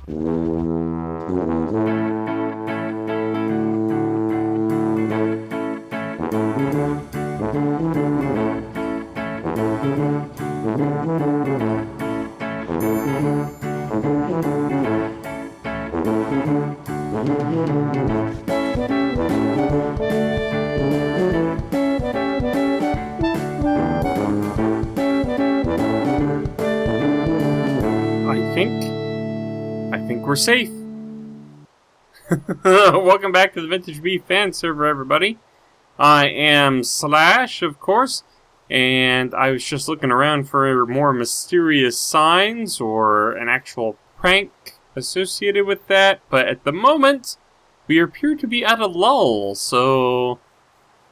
I think we're safe. Welcome back to the VintageBeef Fan Server, everybody. I am Slash, of course, and I was just looking around for more mysterious signs or an actual prank associated with that, but at the moment, we appear to be at a lull, so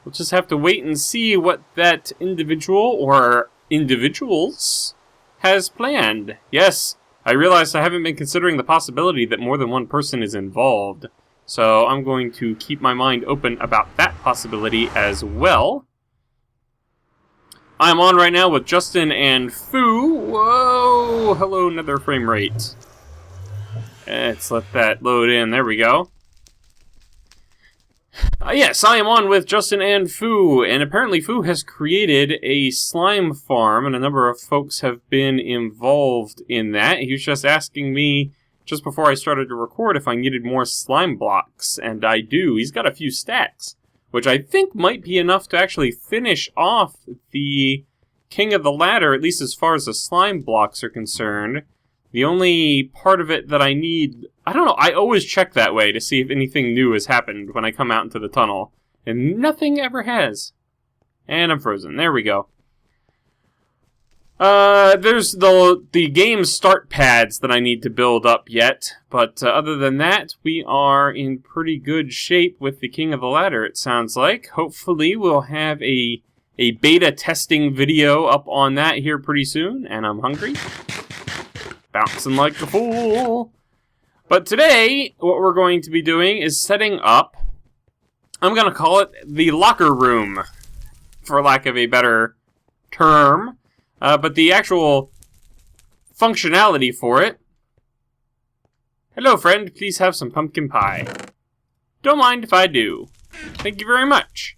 we'll just have to wait and see what that individual or individuals has planned. Yes, I realized I haven't been considering the possibility that more than one person is involved, so I'm going to keep my mind open about that possibility as well. I'm on right now with Justin and Foo. Whoa! Hello, nether frame rate. Let's let that load in. There we go. Yes, I am on with Justin and Foo, and apparently Foo has created a slime farm, and a number of folks have been involved in that. He was just asking me just before I started to record if I needed more slime blocks, and I do. He's got a few stacks, which I think might be enough to actually finish off the King of the Ladder, at least as far as the slime blocks are concerned. The only part of it that I need, I don't know, I always check that way to see if anything new has happened when I come out into the tunnel. And nothing ever has. And I'm frozen. There we go. There's the game start pads that I need to build up yet. But other than that, we are in pretty good shape with the King of the Ladder, it sounds like. Hopefully we'll have a beta testing video up on that here pretty soon. And I'm hungry. Bouncing like a fool. But today, what we're going to be doing is setting up, I'm going to call it the locker room, for lack of a better term. But the actual functionality for it. Hello, friend. Please have some pumpkin pie. Don't mind if I do. Thank you very much.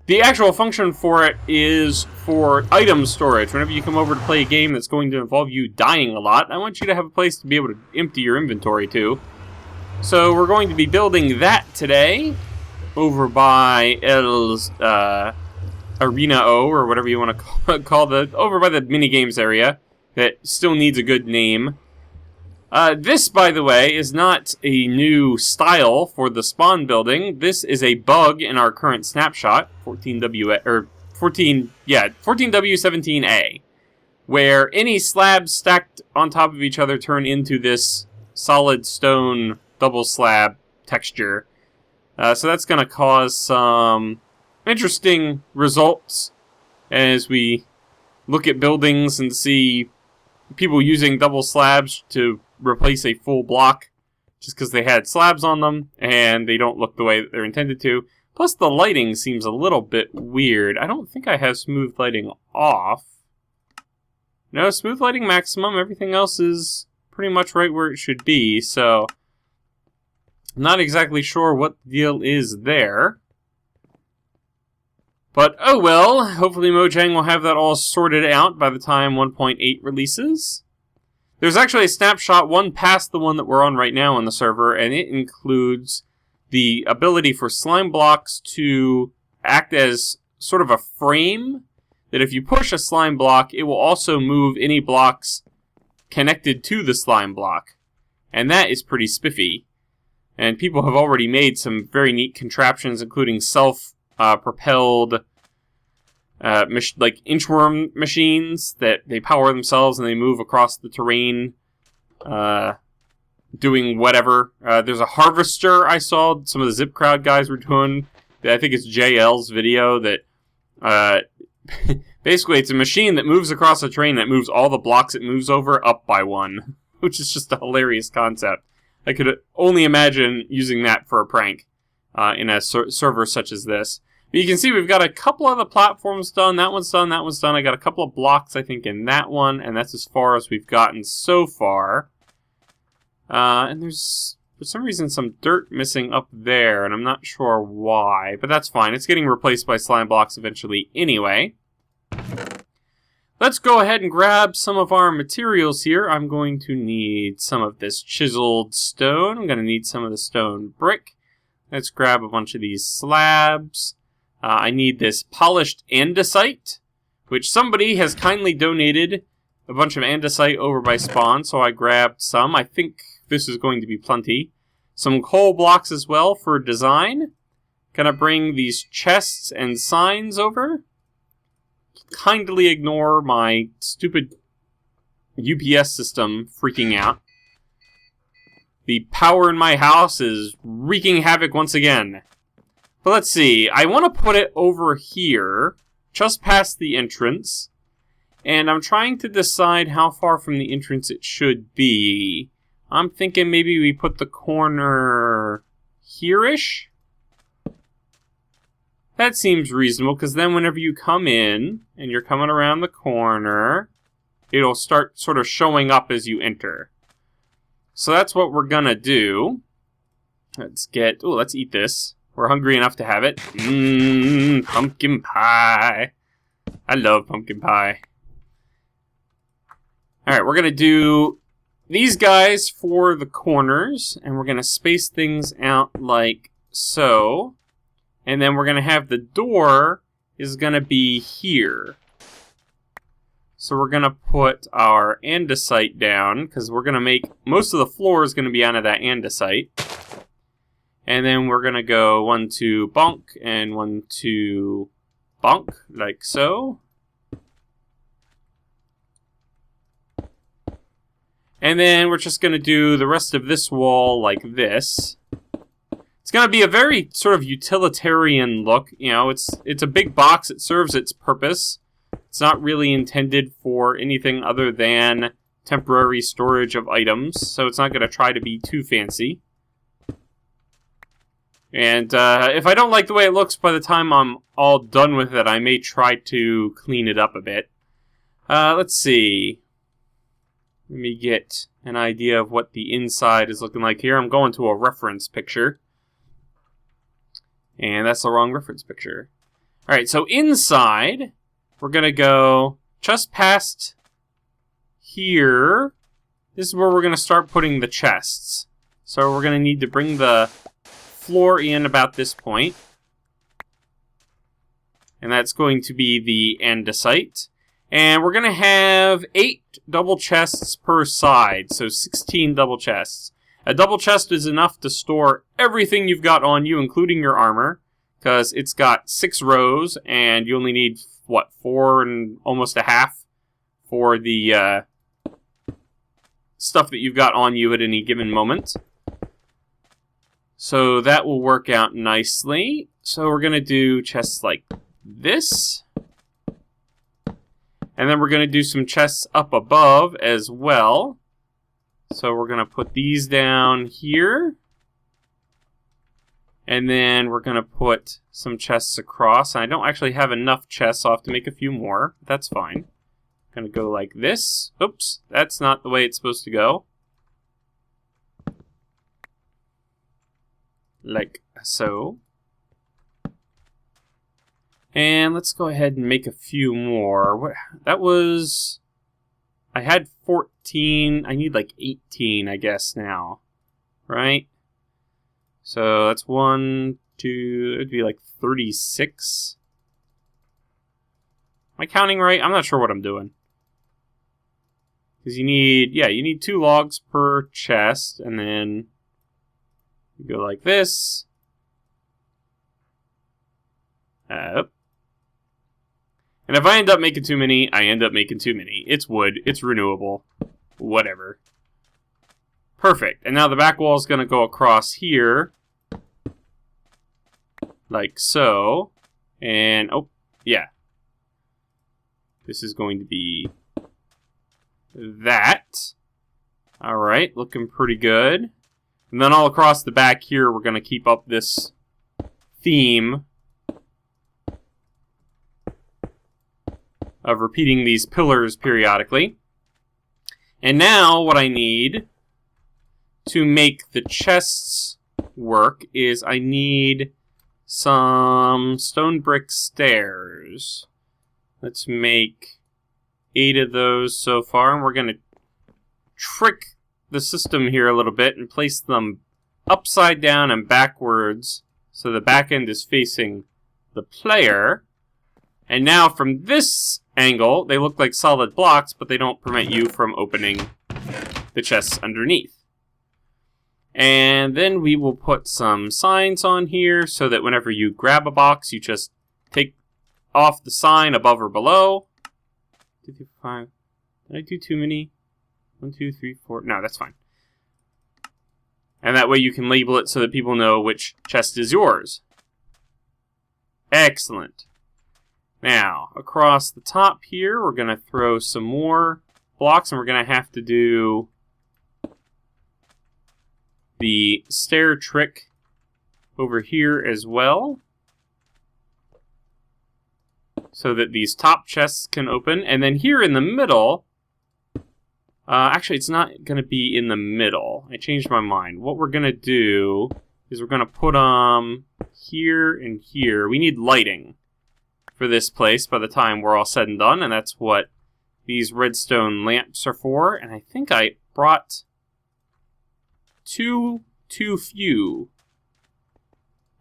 The actual function for it is for item storage. Whenever you come over to play a game that's going to involve you dying a lot, I want you to have a place to be able to empty your inventory to. So we're going to be building that today over by El's Arena O, or whatever you want to call over by the minigames area that still needs a good name. This, by the way, is not a new style for the spawn building. This is a bug in our current snapshot, 14W17A, where any slabs stacked on top of each other turn into this solid stone double slab texture. So that's going to cause some interesting results as we look at buildings and see people using double slabs to replace a full block just because they had slabs on them and they don't look the way that they're intended to. Plus the lighting seems a little bit weird. I don't think I have smooth lighting off. No, smooth lighting maximum. Everything else is pretty much right where it should be, so I'm not exactly sure what the deal is there. But oh well, hopefully Mojang will have that all sorted out by the time 1.8 releases. There's actually a snapshot one past the one that we're on right now on the server, and it includes the ability for slime blocks to act as sort of a frame, that if you push a slime block, it will also move any blocks connected to the slime block. And that is pretty spiffy. And people have already made some very neat contraptions, including self-propelled like inchworm machines that they power themselves and they move across the terrain doing whatever. There's a harvester I saw some of the Zip Crowd guys were doing. I think it's JL's video that basically it's a machine that moves across a terrain that moves all the blocks it moves over up by one, which is just a hilarious concept. I could only imagine using that for a prank in a server such as this. But you can see we've got a couple of the platforms done. That one's done, that one's done. I got a couple of blocks, I think, in that one, and that's as far as we've gotten so far. And there's, for some reason, some dirt missing up there, and I'm not sure why, but that's fine. It's getting replaced by slime blocks eventually anyway. Let's go ahead and grab some of our materials here. I'm going to need some of this chiseled stone. I'm going to need some of the stone brick. Let's grab a bunch of these slabs. I need this polished andesite, which somebody has kindly donated a bunch of andesite over by spawn, so I grabbed some. I think this is going to be plenty. Some coal blocks as well for design. Gonna bring these chests and signs over. Kindly ignore my stupid UPS system freaking out. The power in my house is wreaking havoc once again. But let's see, I want to put it over here, just past the entrance, and I'm trying to decide how far from the entrance it should be. I'm thinking maybe we put the corner here-ish? That seems reasonable, because then whenever you come in, and you're coming around the corner, it'll start sort of showing up as you enter. So that's what we're gonna do. Let's eat this. We're hungry enough to have it. Pumpkin pie. I love pumpkin pie. Alright, we're going to do these guys for the corners, and we're going to space things out like so. And then we're going to have the door is going to be here. So we're going to put our andesite down, because we're going to make, most of the floor is going to be out of that andesite. And then we're going to go 1, 2, bonk, and 1, 2, bonk, like so. And then we're just going to do the rest of this wall like this. It's going to be a very sort of utilitarian look. You know, it's a big box. It serves its purpose. It's not really intended for anything other than temporary storage of items. So it's not going to try to be too fancy. And if I don't like the way it looks by the time I'm all done with it, I may try to clean it up a bit. Let's see. Let me get an idea of what the inside is looking like here. I'm going to a reference picture. And that's the wrong reference picture. Alright, so inside, we're going to go just past here. This is where we're going to start putting the chests. So we're going to need to bring the floor in about this point. And that's going to be the andesite. And we're going to have 8 double chests per side, so 16 double chests. A double chest is enough to store everything you've got on you, including your armor, because it's got 6 rows, and you only need, what, 4 and almost a half for the stuff that you've got on you at any given moment. So that will work out nicely. So we're going to do chests like this. And then we're going to do some chests up above as well. So we're going to put these down here. And then we're going to put some chests across. And I don't actually have enough chests, so I'll have to make a few more. That's fine. I'm going to go like this. Oops, that's not the way it's supposed to go. Like so. And let's go ahead and make a few more. That was... I had 14. I need like 18, I guess, now. Right? So that's 1, 2... It'd be like 36. Am I counting right? I'm not sure what I'm doing. Because you need... Yeah, you need 2 logs per chest. And then... You go like this. Up. And if I end up making too many, I end up making too many. It's wood. It's renewable. Whatever. Perfect. And now the back wall is going to go across here. Like so. And, oh, yeah. This is going to be that. Alright, looking pretty good. And then all across the back here, we're going to keep up this theme of repeating these pillars periodically. And now what I need to make the chests work is I need some stone brick stairs. Let's make 8 of those so far, and we're going to trick the system here a little bit and place them upside down and backwards so the back end is facing the player. And now from this angle, they look like solid blocks, but they don't prevent you from opening the chests underneath. And then we will put some signs on here so that whenever you grab a box, you just take off the sign above or below. 2, 3, 5. Did I do too many? 1, 2, 3, 4. No, that's fine. And that way you can label it so that people know which chest is yours. Excellent. Now, across the top here, we're going to throw some more blocks, and we're going to have to do the stair trick over here as well, so that these top chests can open. And then here in the middle, actually it's not going to be in the middle. I changed my mind. What we're going to do is we're going to put here and here. We need lighting for this place by the time we're all said and done, and that's what these redstone lamps are for. And I think I brought too few.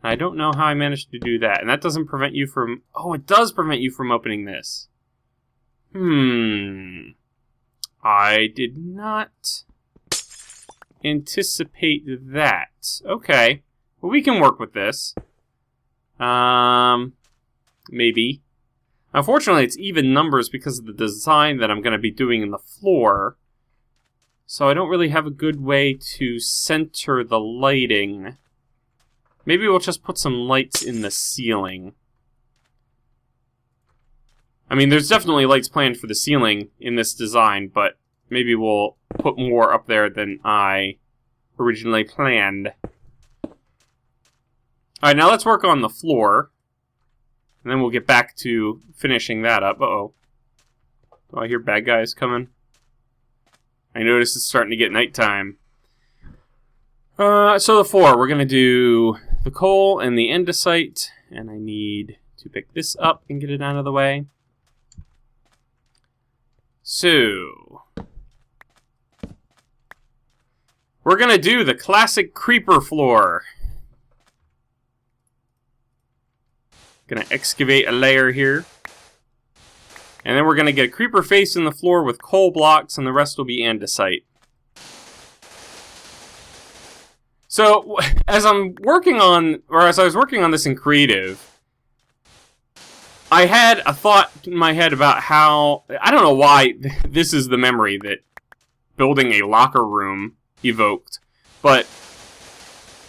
I don't know how I managed to do that. And that doesn't prevent you from... Oh, it does prevent you from opening this. I did not anticipate that. Okay. Well, we can work with this. Maybe. Unfortunately, it's even numbers because of the design that I'm going to be doing in the floor. So I don't really have a good way to center the lighting. Maybe we'll just put some lights in the ceiling. I mean, there's definitely lights planned for the ceiling in this design, but maybe we'll put more up there than I originally planned. Alright, now let's work on the floor. And then we'll get back to finishing that up. Uh-oh. Do I hear bad guys coming? I notice it's starting to get nighttime. So the floor, we're going to do the coal and the andesite. And I need to pick this up and get it out of the way. So we're going to do the classic creeper floor. Going to excavate a layer here. And then we're going to get a creeper face in the floor with coal blocks, and the rest will be andesite. So, as I was working on this in creative, I had a thought in my head about how, I don't know why this is the memory that building a locker room evoked, but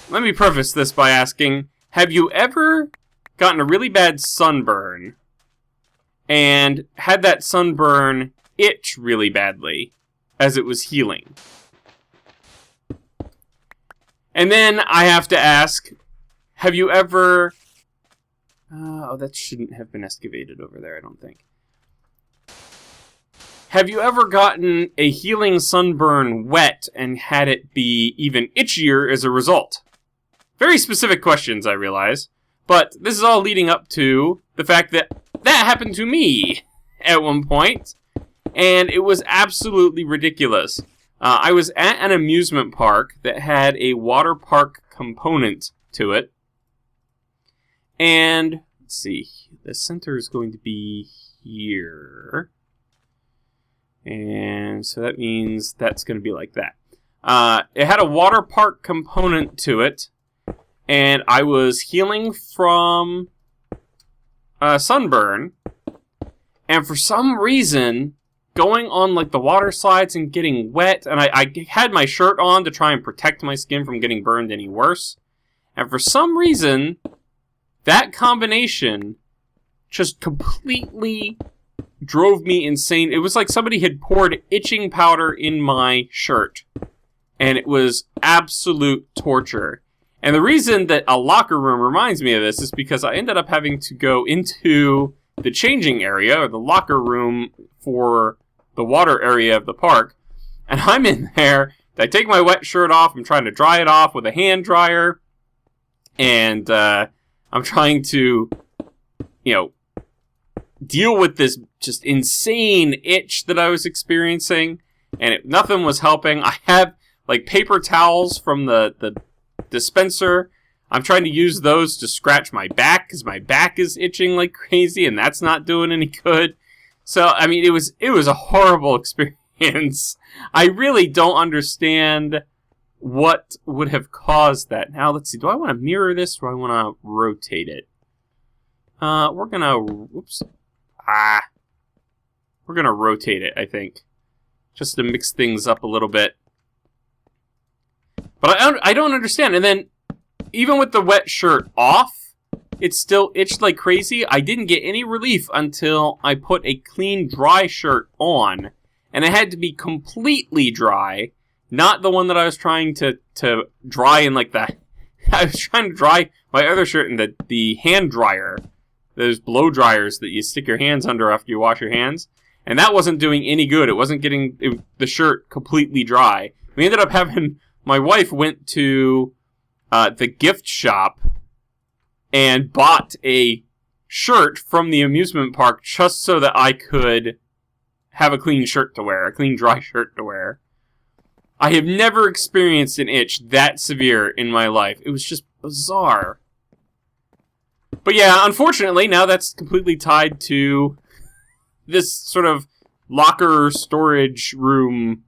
let me preface this by asking, have you ever gotten a really bad sunburn and had that sunburn itch really badly as it was healing? And then I have to ask, have you ever... Oh, that shouldn't have been excavated over there, I don't think. Have you ever gotten a healing sunburn wet and had it be even itchier as a result? Very specific questions, I realize. But this is all leading up to the fact that that happened to me at one point, and it was absolutely ridiculous. I was at an amusement park that had a water park component to it, and let's see, the center is going to be here, and so that means that's going to be like that. It had a water park component to it, and I was healing from sunburn, and for some reason, going on like the water slides and getting wet, and I had my shirt on to try and protect my skin from getting burned any worse, and for some reason, that combination just completely drove me insane. It was like somebody had poured itching powder in my shirt, and it was absolute torture. And the reason that a locker room reminds me of this is because I ended up having to go into the changing area, or the locker room for the water area of the park. And I'm in there. I take my wet shirt off. I'm trying to dry it off with a hand dryer. And I'm trying to, deal with this just insane itch that I was experiencing. And nothing was helping. I have, paper towels from the dispenser. I'm trying to use those to scratch my back because my back is itching like crazy, and that's not doing any good. So, I mean, it was a horrible experience. I really don't understand what would have caused that. Now, let's see. Do I want to mirror this, or do I want to rotate it? We're gonna rotate it, I think, just to mix things up a little bit. But I don't understand. And then, even with the wet shirt off, it still itched like crazy. I didn't get any relief until I put a clean, dry shirt on. And it had to be completely dry. Not the one that I was trying to dry in that. I was trying to dry my other shirt in the hand dryer. Those blow dryers that you stick your hands under after you wash your hands. And that wasn't doing any good. It wasn't getting the shirt completely dry. We ended up having... My wife went to... the gift shop and bought a shirt from the amusement park just so that I could have a clean shirt to wear, a clean dry shirt to wear. I have never experienced an itch that severe in my life. It was just bizarre. But yeah, unfortunately, now that's completely tied to this sort of locker storage room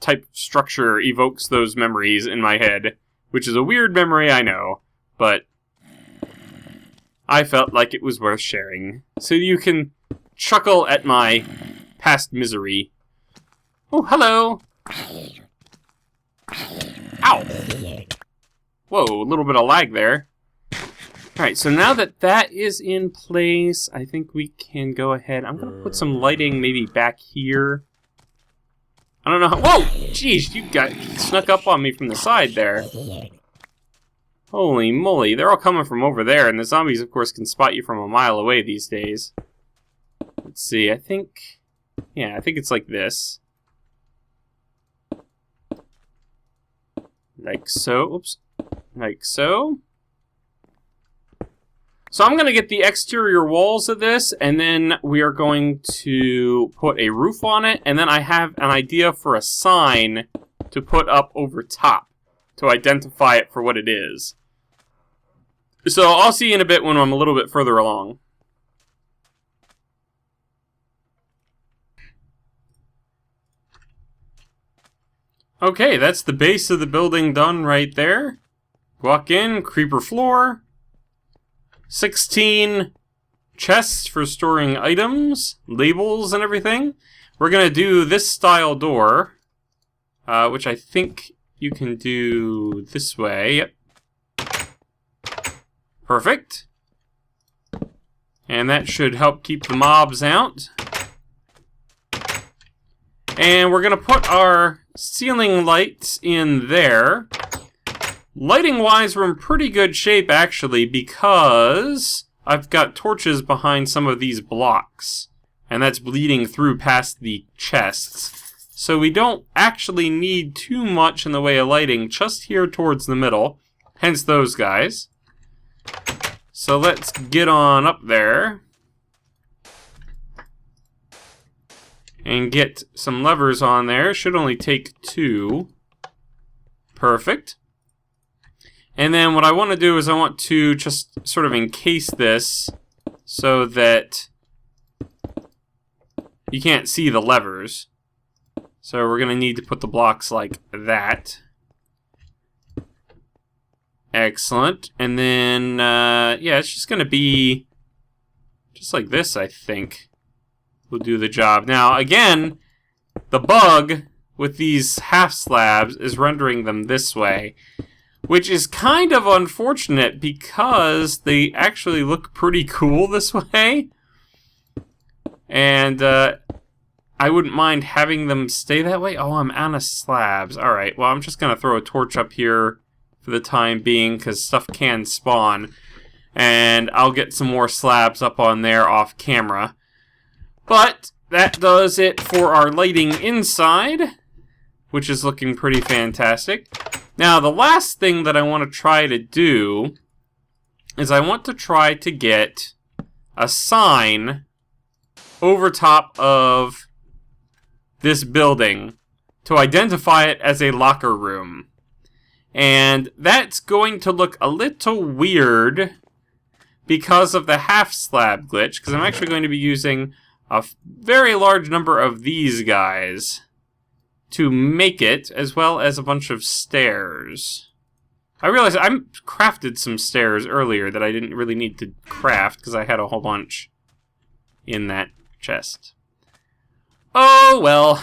type structure evokes those memories in my head, which is a weird memory, I know, but I felt like it was worth sharing, so you can chuckle at my past misery. Oh, hello! Ow! Whoa, a little bit of lag there. Alright, so now that that is in place, I think we can go ahead. I'm going to put some lighting maybe back here. I don't know how... Whoa! Jeez, you snuck up on me from the side there. Holy moly, they're all coming from over there, and the zombies, of course, can spot you from a mile away these days. Let's see, I think... Yeah, I think it's like this. Like so. Oops. Like so. So I'm going to get the exterior walls of this, and then we are going to put a roof on it, and then I have an idea for a sign to put up over top to identify it for what it is. So I'll see you in a bit when I'm a little bit further along. Okay, that's the base of the building done right there. Walk in, creeper floor. 16 chests for storing items, labels, and everything. We're going to do this style door, which I think you can do this way. Yep. Perfect. And that should help keep the mobs out. And we're going to put our ceiling lights in there. Lighting-wise, we're in pretty good shape, actually, because I've got torches behind some of these blocks. And that's bleeding through past the chests. So we don't actually need too much in the way of lighting just here towards the middle. Hence those guys. So let's get on up there. And get some levers on there. Should only take 2. Perfect. And then what I want to do is I want to just sort of encase this so that you can't see the levers. So we're going to need to put the blocks like that. Excellent. And then, yeah, it's just going to be just like this, I think. Will do the job. Now, again, the bug with these half slabs is rendering them this way. Which is kind of unfortunate because they actually look pretty cool this way. And I wouldn't mind having them stay that way. Oh, I'm out of slabs. Alright, well, I'm just going to throw a torch up here for the time being because stuff can spawn. And I'll get some more slabs up on there off camera. But that does it for our lighting inside, which is looking pretty fantastic. Now, the last thing that I want to try to do is I want to try to get a sign over top of this building to identify it as a locker room. And that's going to look a little weird because of the half slab glitch, because I'm actually going to be using a very large number of these guys to make it, as well as a bunch of stairs. I realized I crafted some stairs earlier that I didn't really need to craft because I had a whole bunch in that chest. Oh, well.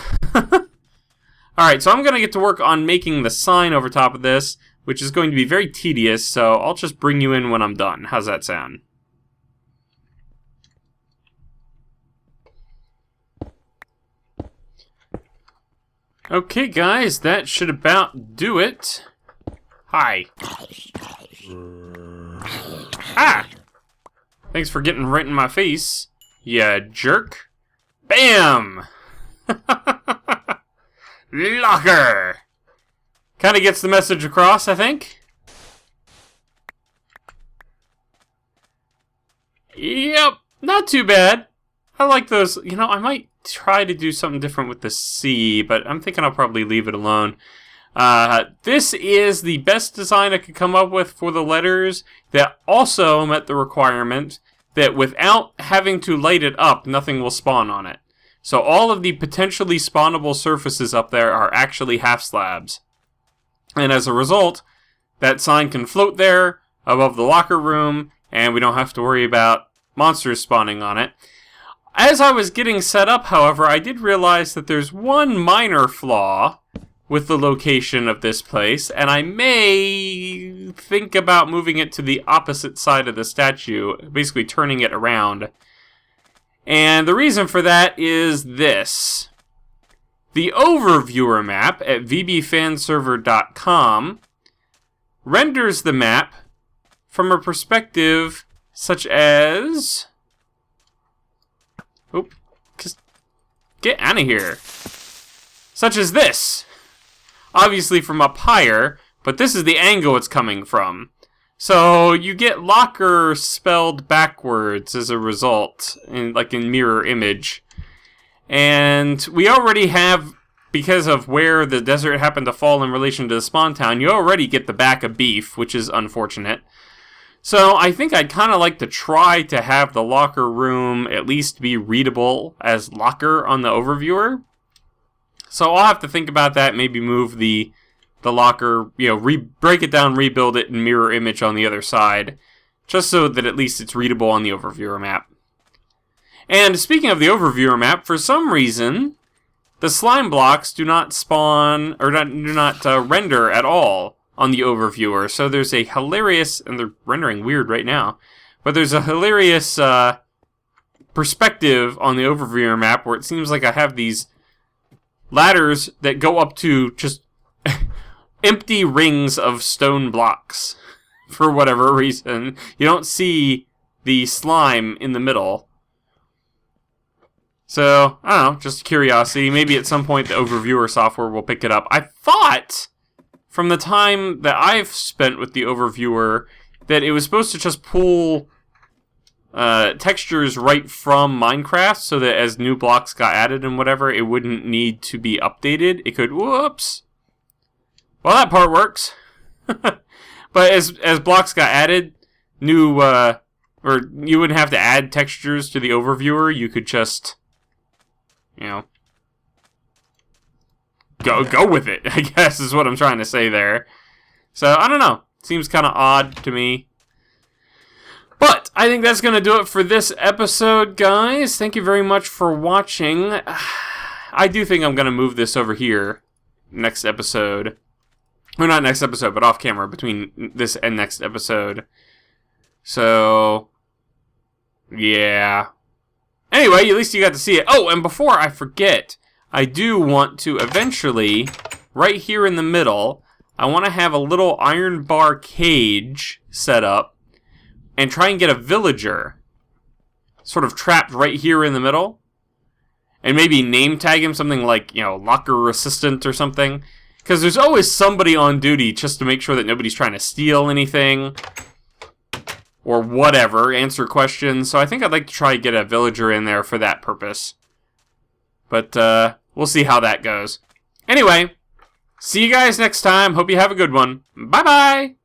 Alright, so I'm going to get to work on making the sign over top of this, which is going to be very tedious, so I'll just bring you in when I'm done. How's that sound? Okay, guys, that should about do it. Hi. Ah! Thanks for getting right in my face, ya jerk. Bam! Locker! Kind of gets the message across, I think. Yep, not too bad. I like those. You know, I might try to do something different with the C, but I'm thinking I'll probably leave it alone. This is the best design I could come up with for the letters that also met the requirement that without having to light it up, nothing will spawn on it. So all of the potentially spawnable surfaces up there are actually half slabs. And as a result, that sign can float there above the locker room, and we don't have to worry about monsters spawning on it. As I was getting set up, however, I did realize that there's one minor flaw with the location of this place, and I may think about moving it to the opposite side of the statue, basically turning it around. And the reason for that is this. The overviewer map at VBFanServer.com renders the map from a perspective such as... Oop. Just get out of here. Such as this. Obviously from up higher, but this is the angle it's coming from. So you get locker spelled backwards as a result, like in mirror image. And we already have, because of where the desert happened to fall in relation to the spawn town, you already get the back of beef, which is unfortunate. So I think I'd kind of like to try to have the locker room at least be readable as locker on the overviewer. So I'll have to think about that, maybe move the locker, break it down, rebuild it in mirror image on the other side, just so that at least it's readable on the overviewer map. And speaking of the overviewer map, for some reason, the slime blocks do not spawn, or do not render at all on the overviewer. So there's a hilarious, and they're rendering weird right now, but there's a hilarious perspective on the overviewer map where it seems like I have these ladders that go up to just empty rings of stone blocks for whatever reason. You don't see the slime in the middle. So, I don't know, just curiosity. Maybe at some point the overviewer software will pick it up. I thought, from the time that I've spent with the overviewer, that it was supposed to just pull textures right from Minecraft, so that as new blocks got added and whatever, it wouldn't need to be updated. It could, whoops. Well, that part works. But as blocks got added, new, or you wouldn't have to add textures to the overviewer. You could just, go with it, I guess is what I'm trying to say there. So, I don't know. Seems kind of odd to me. But I think that's going to do it for this episode, guys. Thank you very much for watching. I do think I'm going to move this over here next episode. Well, not next episode, but off camera between this and next episode. So, yeah. Anyway, at least you got to see it. Oh, and before I forget, I do want to eventually, right here in the middle, I want to have a little iron bar cage set up. and try and get a villager sort of trapped right here in the middle. And maybe name tag him something like, locker assistant or something. Because there's always somebody on duty just to make sure that nobody's trying to steal anything. Or whatever, answer questions. So I think I'd like to try and get a villager in there for that purpose. But we'll see how that goes. Anyway, see you guys next time. Hope you have a good one. Bye-bye!